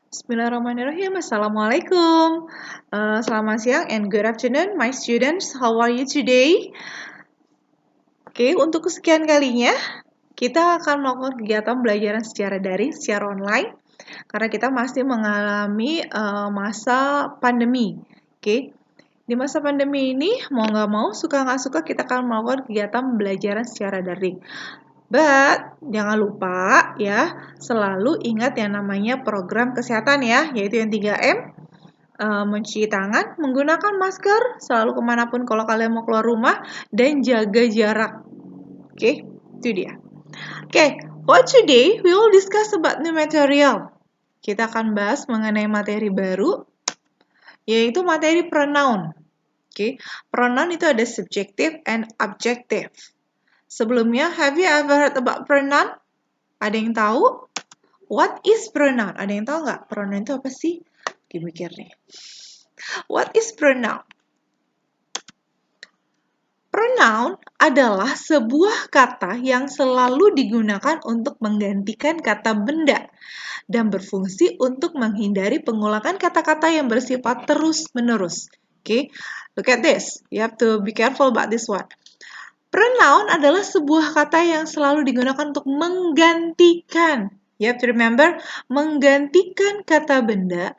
Bismillahirrahmanirrahim. Assalamualaikum. Selamat siang and good afternoon, my students. How are you today? Oke, untuk kesekian kalinya, kita akan melakukan kegiatan belajaran secara daring, secara online, karena kita masih mengalami masa pandemi. Oke, di masa pandemi ini, mau nggak mau, suka nggak suka, kita akan melakukan kegiatan belajaran secara daring. But, jangan lupa ya, selalu ingat yang namanya program kesehatan ya, yaitu yang 3M, mencuci tangan, menggunakan masker, selalu kemanapun kalau kalian mau keluar rumah, dan jaga jarak. Oke, itu dia. Oke, for today, we will discuss about new material. Kita akan bahas mengenai materi baru, yaitu materi pronoun. Oke, pronoun itu ada subjective and objective. Sebelumnya, have you ever heard about pronoun? Ada yang tahu? What is pronoun? Ada yang tahu nggak? Pronoun itu apa sih? Oke, mikir nih. What is pronoun? Pronoun adalah sebuah kata yang selalu digunakan untuk menggantikan kata benda dan berfungsi untuk menghindari pengulangan kata-kata yang bersifat terus-menerus. Okay, look at this. You have to be careful about this one. Pronoun adalah sebuah kata yang selalu digunakan untuk menggantikan. You have to remember, menggantikan kata benda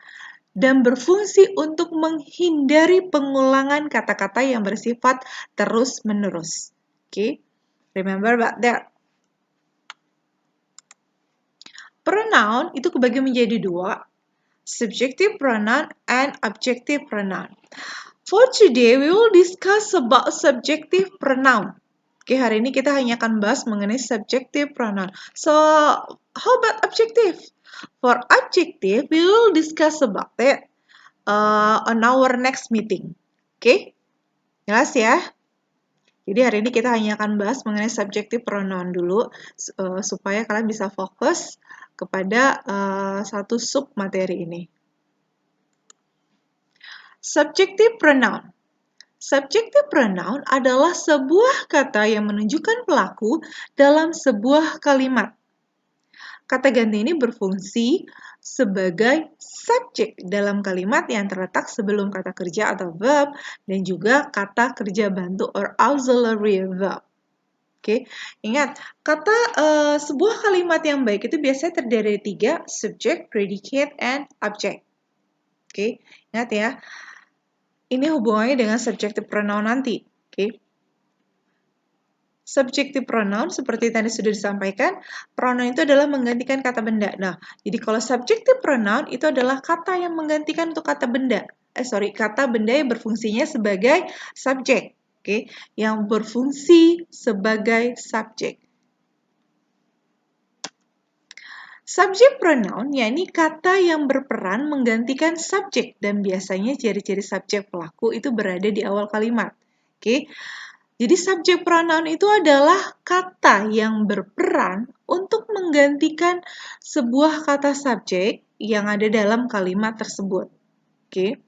dan berfungsi untuk menghindari pengulangan kata-kata yang bersifat terus-menerus. Okay? Remember about that. Pronoun itu kebagi menjadi dua, subjective pronoun and objective pronoun. For today, we will discuss about subjective pronoun. Oke, hari ini kita hanya akan bahas mengenai subjective pronoun. So, how about objective? For objective, we will discuss about it on our next meeting. Oke? Jelas ya? Jadi hari ini kita hanya akan bahas mengenai subjective pronoun dulu, supaya kalian bisa fokus kepada satu sub materi ini. Subjective pronoun. Subjective pronoun adalah sebuah kata yang menunjukkan pelaku dalam sebuah kalimat. Kata ganti ini berfungsi sebagai subjek dalam kalimat yang terletak sebelum kata kerja atau verb dan juga kata kerja bantu or auxiliary verb. Oke, ingat, sebuah kalimat yang baik itu biasanya terdiri dari 3, subject, predicate, and object. Oke, ingat ya. Ini hubungannya dengan subjective pronoun nanti. Oke. Subjective pronoun seperti tadi sudah disampaikan, pronoun itu adalah menggantikan kata benda. Nah, jadi kalau subjective pronoun itu adalah kata yang menggantikan untuk kata benda. Kata benda yang berfungsinya sebagai subjek. Oke, yang berfungsi sebagai subjek. Subject pronoun, yakni kata yang berperan menggantikan subjek dan biasanya ciri-ciri subjek pelaku itu berada di awal kalimat. Oke. Jadi subject pronoun itu adalah kata yang berperan untuk menggantikan sebuah kata subjek yang ada dalam kalimat tersebut. Oke.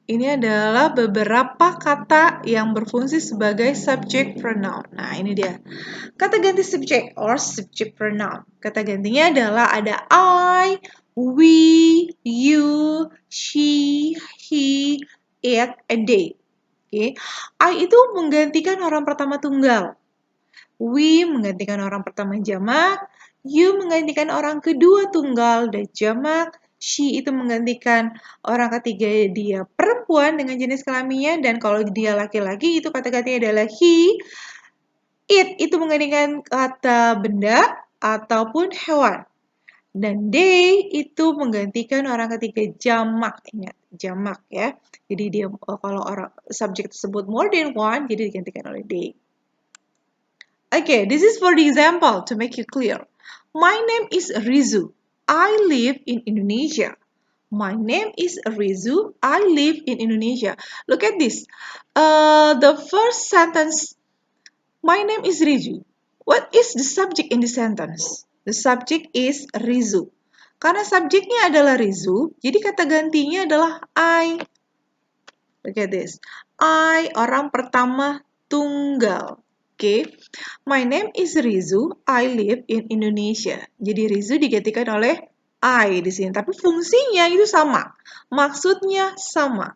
Ini adalah beberapa kata yang berfungsi sebagai subject pronoun. Nah, ini dia. Kata ganti subject or subject pronoun. Kata gantinya adalah ada I, we, you, she, he, it, and they. Oke. I itu menggantikan orang pertama tunggal. We menggantikan orang pertama jamak. You menggantikan orang kedua tunggal dan jamak. She itu menggantikan orang ketiga dia perempuan dengan jenis kelaminnya. Dan kalau dia laki-laki itu kata gantinya adalah he. It itu menggantikan kata benda ataupun hewan. Dan they itu menggantikan orang ketiga jamak. Ingat, jamak ya. Jadi dia kalau orang subjek tersebut more than one, jadi digantikan oleh they. Okay, this is for the example to make it clear. My name is Rizu. I live in Indonesia. My name is Rizu. I live in Indonesia. Look at this. The first sentence, my name is Rizu. What is the subject in the sentence? The subject is Rizu. Karena subjeknya adalah Rizu, jadi kata gantinya adalah I. Look at this. I, orang pertama tunggal. Oke. My name is Rizu. I live in Indonesia. Jadi Rizu digantikan oleh I di sini, tapi fungsinya itu sama. Maksudnya sama.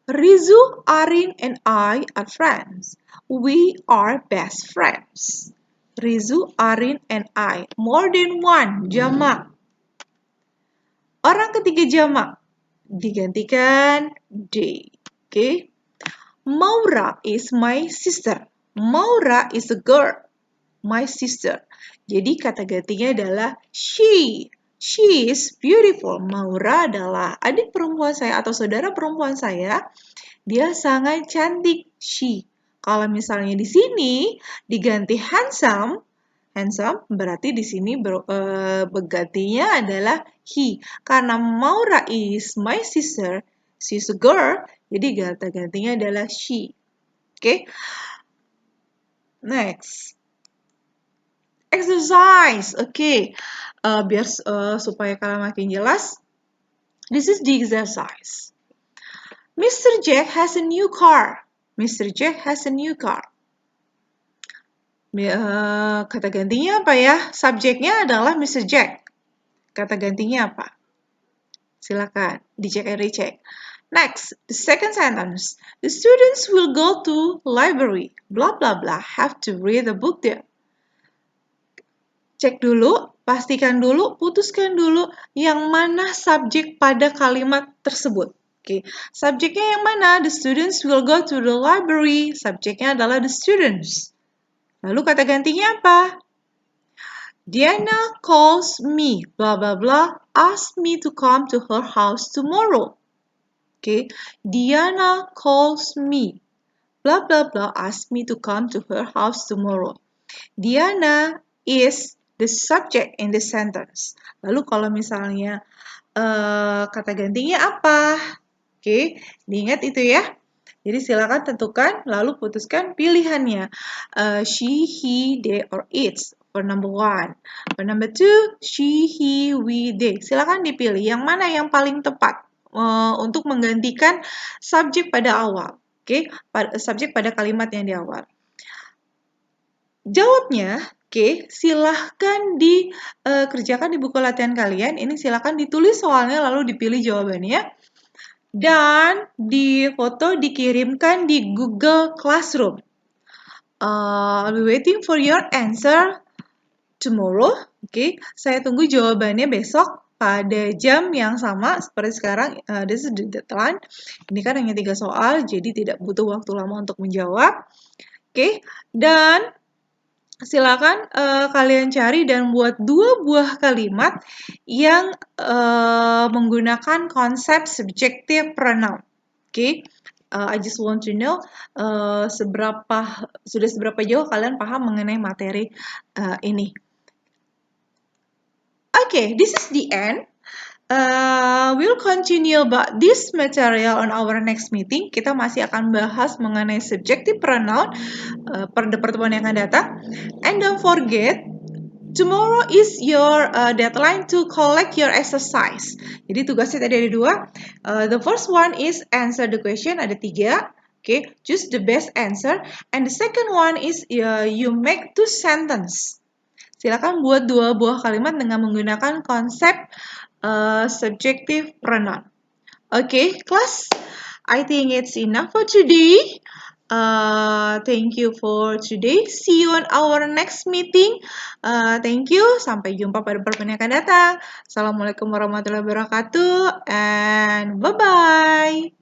Rizu, Arin, and I are friends. We are best friends. Rizu, Arin, and I. More than one, jamak. Orang ketiga jamak. Digantikan they. Okay? Maura is my sister. Maura is a girl. My sister. Jadi kata gantinya adalah she. She is beautiful. Maura adalah adik perempuan saya atau saudara perempuan saya. Dia sangat cantik. She. Kalau misalnya di sini diganti handsome, handsome berarti di sini bergantinya adalah he. Karena Maura is my sister, she's a girl, jadi kata gantinya adalah she. Oke. Next. Exercise. Oke. Biar supaya kalian makin jelas. This is the exercise. Mr. Jack has a new car. Mr. Jack has a new car. Kata gantinya apa ya? Subjeknya adalah Mr. Jack. Kata gantinya apa? Silakan dicek and recheck. Next, the second sentence. The students will go to library. Blah blah blah. Have to read the book there. Cek dulu, pastikan dulu, putuskan dulu yang mana subjek pada kalimat tersebut. Oke, subjeknya yang mana? The students will go to the library. Subjeknya adalah the students. Lalu kata gantinya apa? Diana calls me, blah blah blah, ask me to come to her house tomorrow. Oke, Diana calls me, blah blah blah, ask me to come to her house tomorrow. Diana is the subject in the sentence. Lalu kalau misalnya kata gantinya apa? Oke, diingat itu ya. Jadi silakan tentukan, lalu putuskan pilihannya. She, he, they, or it's. For number 1. For number 2, she, he, we, they. Silakan dipilih yang mana yang paling tepat untuk menggantikan subjek pada awal. Oke, subjek pada kalimat yang di awal. Jawabnya, oke, silahkan dikerjakan di buku latihan kalian. Ini silahkan ditulis soalnya lalu dipilih jawabannya. Dan difoto dikirimkan di Google Classroom. I'll be waiting for your answer tomorrow. Oke, saya tunggu jawabannya besok pada jam yang sama seperti sekarang. This is the deadline. Ini kan hanya 3 soal, jadi tidak butuh waktu lama untuk menjawab. Oke, dan silakan kalian cari dan buat 2 buah kalimat yang menggunakan konsep subjective pronoun. Oke, I just want to know sudah seberapa jauh kalian paham mengenai materi ini. Oke, this is the end. We'll continue about this material on our next meeting. Kita masih akan bahas mengenai subjective pronoun pada pertemuan yang akan datang. And don't forget, tomorrow is your deadline to collect your exercise. Jadi tugasnya tadi ada 2. The first one is answer the question, ada 3. Okay, choose the best answer. And the second one is you make 2 sentences. Silakan buat 2 buah kalimat dengan menggunakan konsep subjective pronoun. Okay, class. I think it's enough for today. Thank you for today. See you on our next meeting. Thank you. Sampai jumpa pada pertemuan yang akan datang. Assalamualaikum warahmatullahi wabarakatuh. And bye-bye.